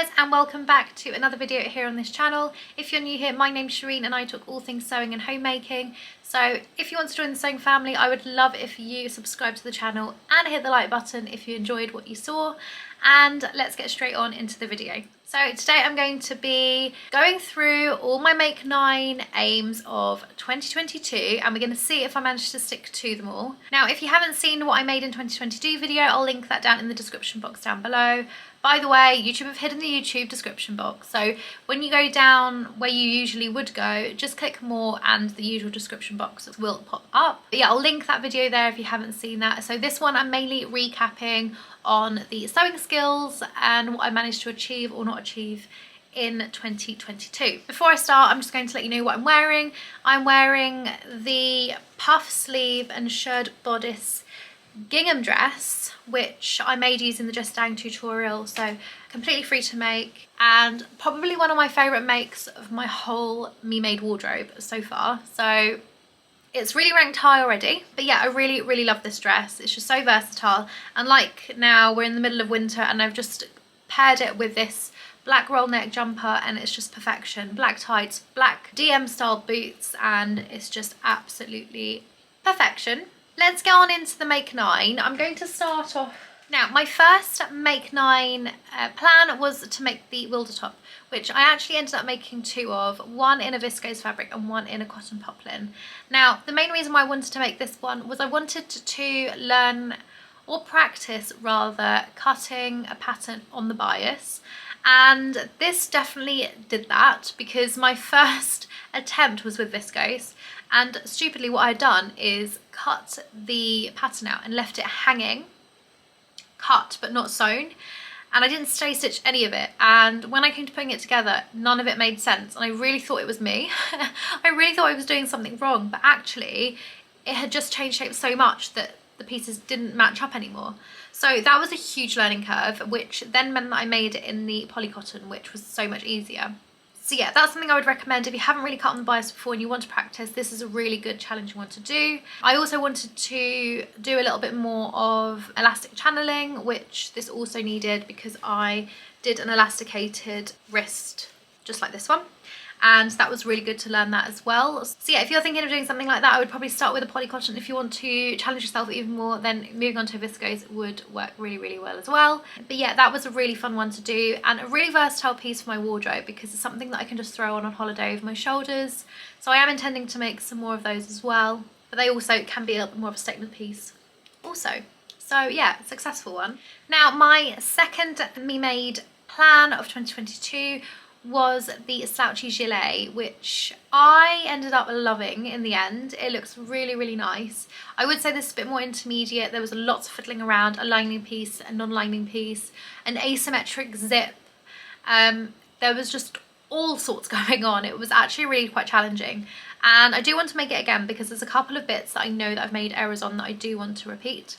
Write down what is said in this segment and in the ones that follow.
guys, and welcome back to another video here on this channel. If you're new here, my name's Shireen and I talk all things sewing and homemaking. So if you want to join the sewing family, I would love if you subscribe to the channel and hit the like button if you enjoyed what you saw. And let's get straight on into the video. So today I'm going to be going through all my Make 9 aims of 2022 and we're going to see if I managed to stick to them all. Now if you haven't seen what I made in 2022 video, I'll link that down in the description box down below. By the way, YouTube have hidden the YouTube description box, so when you go down where you usually would go, just click more and the usual description box will pop up. But yeah, I'll link that video there if you haven't seen that. So this one I'm mainly recapping on the sewing skills and what I managed to achieve or not achieve in 2022. Before I start, I'm just going to let you know what I'm wearing. I'm wearing the puff sleeve and shirred bodice gingham dress, which I made using the Just Dang tutorial, so completely free to make and probably one of my favourite makes of my whole Me Made wardrobe so far. So it's really ranked high already, but yeah, I really love this dress. It's just so versatile, and like now we're in the middle of winter and I've just paired it with this black roll neck jumper and it's just perfection. Black tights, black DM style boots, and it's just absolutely perfection. Let's get on into the Make 9. I'm going to start off. Now, my first Make 9 plan was to make the wilder top, which I actually ended up making two of, one in a viscose fabric and one in a cotton poplin. Now, the main reason why I wanted to make this one was I wanted to learn, or practice rather, cutting a pattern on the bias. And this definitely did that because my first attempt was with viscose, and stupidly what I'd done is cut the pattern out and left it hanging, cut but not sewn, and I didn't stay stitch any of it, and when I came to putting it together none of it made sense and I really thought it was me. I really thought I was doing something wrong, but actually it had just changed shape so much that the pieces didn't match up anymore. So that was a huge learning curve, which then meant that I made it in the polycotton, which was so much easier. So yeah, that's something I would recommend if you haven't really cut on the bias before and you want to practice. This is a really good challenging one to do. I also wanted to do a little bit more of elastic channeling, which this also needed because I did an elasticated wrist just like this one. And that was really good to learn that as well. So yeah, if you're thinking of doing something like that, I would probably start with a polycotton. If you want to challenge yourself even more, then moving on to a viscose would work really well as well. But yeah, that was a really fun one to do and a really versatile piece for my wardrobe because it's something that I can just throw on holiday over my shoulders. So I am intending to make some more of those as well, but they also can be a little bit more of a statement piece also. So yeah, successful one. Now my second Me Made plan of 2022 was the Slouchy Gilet, which I ended up loving in the end. It looks really nice. I would say this is a bit more intermediate. There was lots of fiddling around, a lining piece, a non-lining piece, an asymmetric zip. There was just all sorts going on. It was actually really quite challenging, and I do want to make it again because there's a couple of bits that I know that I've made errors on that I do want to repeat.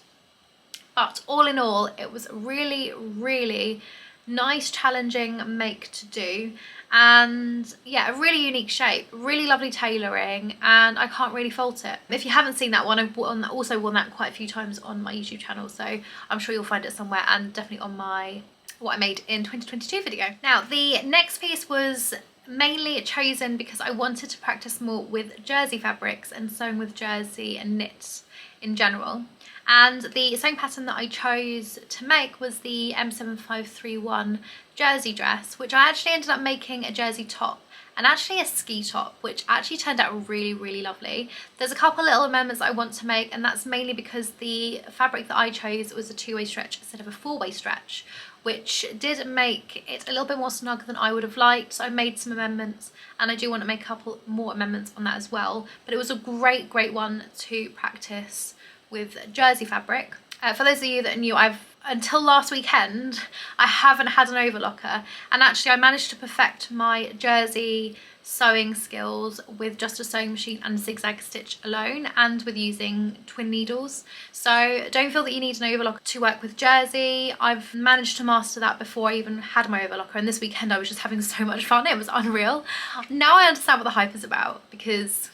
But all in all, it was really nice challenging make to do, and yeah, a really unique shape, really lovely tailoring, and I can't really fault it. If you haven't seen that one, I've also worn that quite a few times on my YouTube channel, so I'm sure you'll find it somewhere, and definitely on my what I made in 2022 video. Now the next piece was mainly chosen because I wanted to practice more with jersey fabrics and sewing with jersey and knits in general. And the sewing pattern that I chose to make was the M7531 jersey dress, which I actually ended up making a jersey top and actually a ski top, which actually turned out really lovely. There's a couple little amendments I want to make, and that's mainly because the fabric that I chose was a two-way stretch instead of a four-way stretch, which did make it a little bit more snug than I would have liked. So I made some amendments and I do want to make a couple more amendments on that as well. But it was a great one to practice with jersey fabric. For those of you that are new, until last weekend I haven't had an overlocker, and actually I managed to perfect my jersey sewing skills with just a sewing machine and zigzag stitch alone, and with using twin needles. So don't feel that you need an overlocker to work with jersey. I've managed to master that before I even had my overlocker, and this weekend I was just having so much fun. It was unreal. Now I understand what the hype is about, because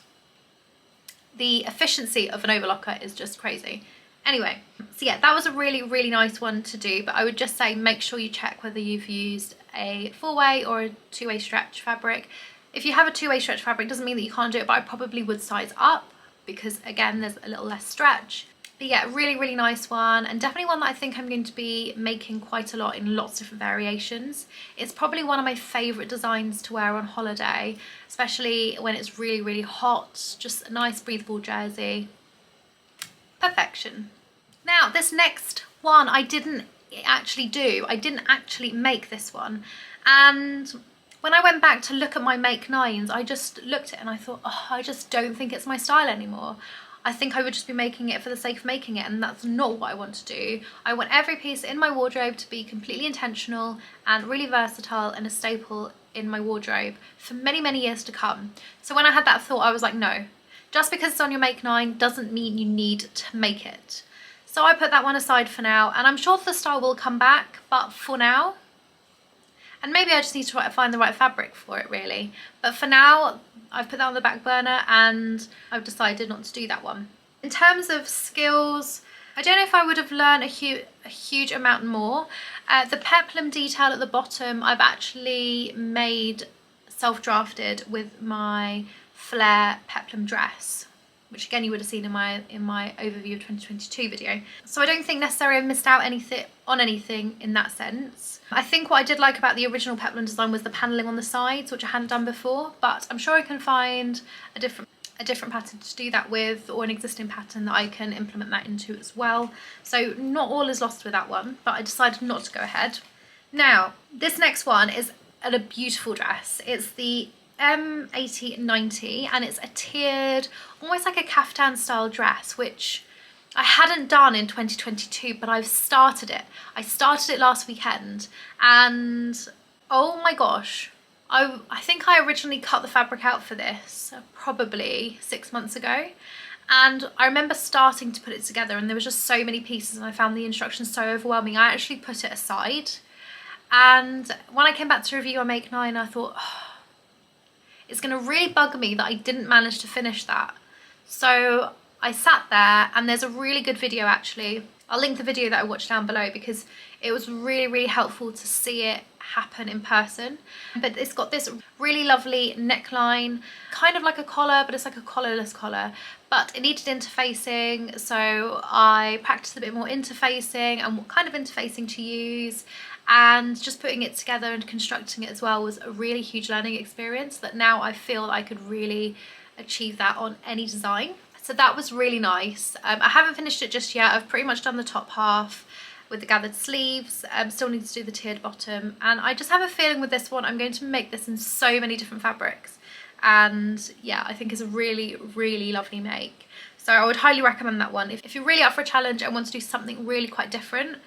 the efficiency of an overlocker is just crazy. Anyway, so yeah, that was a really nice one to do, but I would just say make sure you check whether you've used a 4-way or a 2-way stretch fabric. If you have a 2-way stretch fabric, doesn't mean that you can't do it, but I probably would size up because again, there's a little less stretch. But yeah, really nice one, and definitely one that I think I'm going to be making quite a lot in lots of different variations. It's probably one of my favourite designs to wear on holiday, especially when it's really hot. Just a nice breathable jersey. Perfection. Now this next one I didn't actually make this one, and when I went back to look at my make 9s, I just looked at it and I thought, oh, I just don't think it's my style anymore. I think I would just be making it for the sake of making it, and that's not what I want to do. I want every piece in my wardrobe to be completely intentional and really versatile and a staple in my wardrobe for many years to come. So when I had that thought, I was like, no, just because it's on your make 9 doesn't mean you need to make it. So I put that one aside for now, and I'm sure the style will come back, but for now, and maybe I just need to find the right fabric for it really, but for now I've put that on the back burner and I've decided not to do that one. In terms of skills, I don't know if I would have learned a huge amount more. The peplum detail at the bottom I've actually made self-drafted with my flare peplum dress, which again you would have seen in my overview of 2022 video. So I don't think necessarily I've missed out on anything in that sense. I think what I did like about the original peplum design was the panelling on the sides, which I hadn't done before, but I'm sure I can find a different pattern to do that with, or an existing pattern that I can implement that into as well. So not all is lost with that one, but I decided not to go ahead. Now this next one is a beautiful dress. It's the M8090 and it's a tiered, almost like a caftan style dress, which I hadn't done in 2022, but I've started it. I started it last weekend, and oh my gosh, I think I originally cut the fabric out for this probably 6 months ago, and I remember starting to put it together and there was just so many pieces and I found the instructions so overwhelming. I actually put it aside, and when I came back to review on Make 9, I thought, oh, it's going to really bug me that I didn't manage to finish that. So I sat there, and there's a really good video actually. I'll link the video that I watched down below because it was really helpful to see it happen in person. But it's got this really lovely neckline, kind of like a collar, but it's like a collarless collar, but it needed interfacing, so I practiced a bit more interfacing and what kind of interfacing to use, and just putting it together and constructing it as well was a really huge learning experience that now I feel I could really achieve that on any design. So that was really nice. I haven't finished it just yet. I've pretty much done the top half with the gathered sleeves. Still need to do the tiered bottom, and I just have a feeling with this one I'm going to make this in so many different fabrics, and yeah, I think it's a really lovely make. So I would highly recommend that one. If you're really up for a challenge and want to do something really quite different,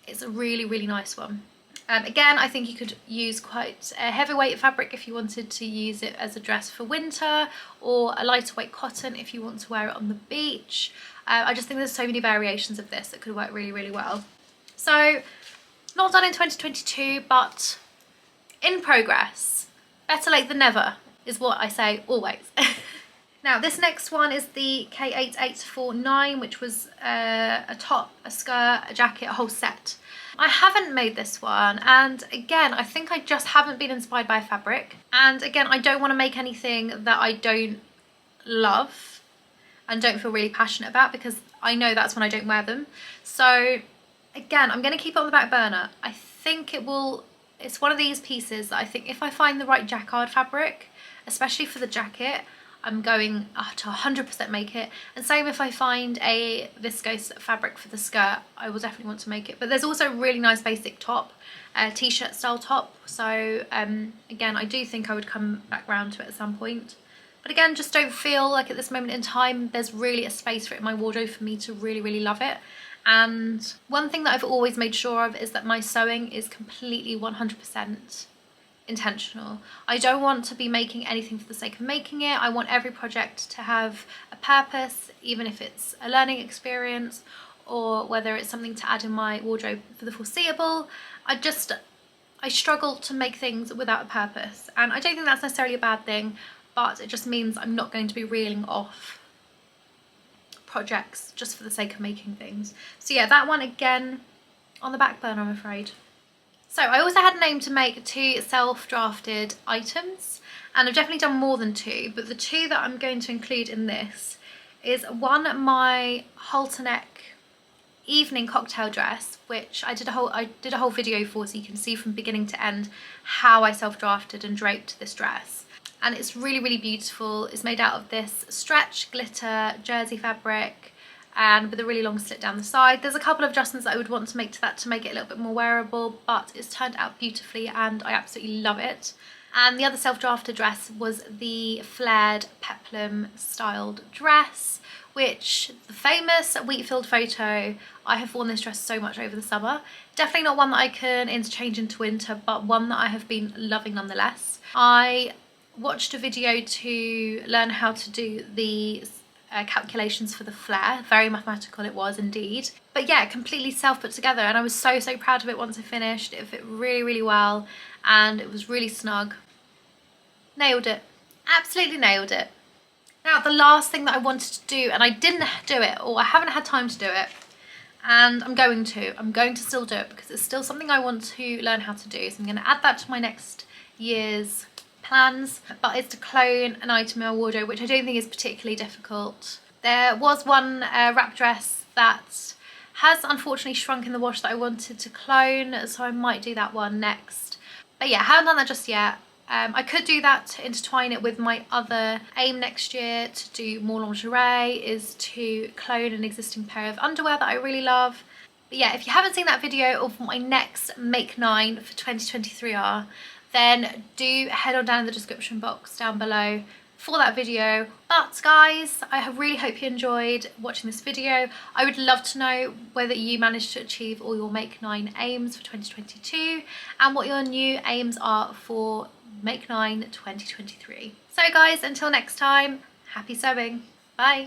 it's a really nice one. Again, I think you could use quite a heavyweight fabric if you wanted to use it as a dress for winter, or a lighter weight cotton if you want to wear it on the beach. I just think there's so many variations of this that could work really well. So not done in 2022, but in progress. Better late than never is what I say always. Now this next one is the K8849, which was a top, a skirt, a jacket, a whole set. I haven't made this one, and again I think I just haven't been inspired by a fabric, and again I don't want to make anything that I don't love and don't feel really passionate about, because I know that's when I don't wear them. So again, I'm going to keep it on the back burner. I think it's one of these pieces that I think if I find the right jacquard fabric, especially for the jacket, I'm going to 100% make it. And same if I find a viscose fabric for the skirt, I will definitely want to make it. But there's also a really nice basic top, a t-shirt style top. So again, I do think I would come back round to it at some point. But again, just don't feel like at this moment in time there's really a space for it in my wardrobe for me to really love it. And one thing that I've always made sure of is that my sewing is completely 100% intentional. I don't want to be making anything for the sake of making it. I want every project to have a purpose, even if it's a learning experience or whether it's something to add in my wardrobe for the foreseeable. I struggle to make things without a purpose, and I don't think that's necessarily a bad thing, but it just means I'm not going to be reeling off projects just for the sake of making things. So yeah, that one again on the back burner, I'm afraid. So I also had an aim to make 2 self-drafted items, and I've definitely done more than 2, but the 2 that I'm going to include in this is one, my halter neck evening cocktail dress, which I did a whole video for, so you can see from beginning to end how I self-drafted and draped this dress. And it's really, really beautiful. It's made out of this stretch glitter jersey fabric and with a really long slit down the side. There's a couple of adjustments that I would want to make to that to make it a little bit more wearable, but it's turned out beautifully and I absolutely love it. And the other self-drafted dress was the flared peplum styled dress, which the famous Wheatfield photo, I have worn this dress so much over the summer. Definitely not one that I can interchange into winter, but one that I have been loving nonetheless. I watched a video to learn how to do the calculations for the flare. Very mathematical it was indeed. But yeah, completely self put together, and I was so proud of it once I finished. It fit really, really well and it was really snug. Nailed it. Absolutely nailed it. Now, the last thing that I wanted to do, and I didn't do it, or I haven't had time to do it, and I'm going to still do it because it's still something I want to learn how to do. So I'm going to add that to my next year's plans, but it's to clone an item in my wardrobe, which I don't think is particularly difficult. There was one wrap dress that has unfortunately shrunk in the wash that I wanted to clone, so I might do that one next. But yeah, I haven't done that just yet. I could do that to intertwine it with my other aim next year to do more lingerie, is to clone an existing pair of underwear that I really love. But yeah, if you haven't seen that video of what my next Make 9 for 2023 are, then do head on down in the description box down below for that video. But guys, I really hope you enjoyed watching this video. I would love to know whether you managed to achieve all your Make 9 aims for 2022 and what your new aims are for Make 9 2023. So guys, until next time, happy sewing. Bye.